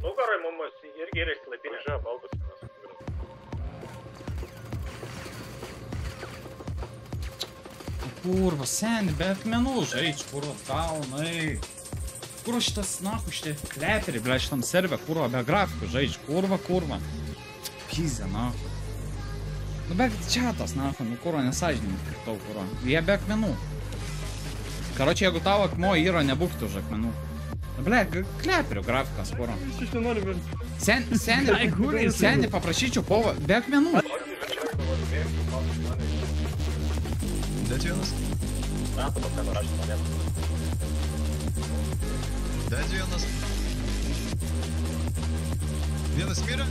Nugarai mums irgi yra slapinė. Žiūrėjau, baldus. Kurva, seni, be akmenų žaidž, kurva, kalnai. Kurva šitas, nahu, šitie kleperi, ble, šitam serve, kurva, be grafikų žaidž, kurva. Pizė, nahu. Nu, be čiatas, nahu, nu, kurva, nesažininkai, tau, kurva. Jie be akmenų. Karočią, jeigu tavo akmuo yra, nebūkite už akmenų. Nu, ble, kleperių grafikas, kurva. Seni, paprašyčiau, pova, be akmenų. Dėt vienas. Dėt vienas. Vienas mirė.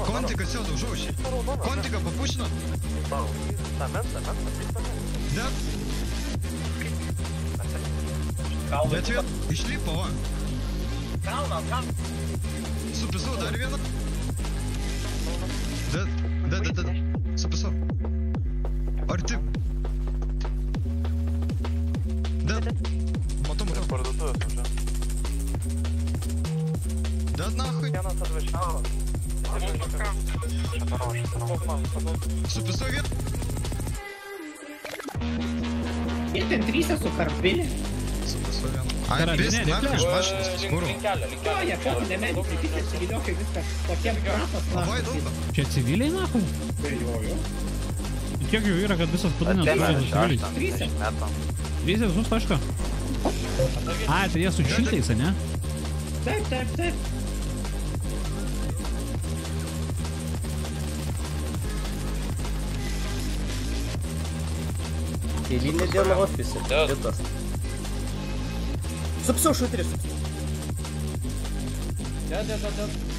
Kontiką sėdų žaušį. Kontiką papušino. Dėt. Dėt vienas. Išlipo, va. Kalną. Supisau dar vieną. Dėt. Supisau. Arti. Dėt. Matau. Dėt nahui. Supisau vieną. Jie ten trysia su karpilė. Supisau vieną. Ai, pis, nahui iš mašinos, skuru. O, jie kokį dementikai, pitė civiliokai, viskas tokiem krapas. Labai daug. Čia civiliai, nahui? Bejoju. Kiek jų yra, kad visas pudanės turi civiliais? Trysia. Trysia visus tašką? Ai, tai jie su šiltais, ne? Taip. Eilinė diena ofise. Kitas. Supsau šutrį. Dėt.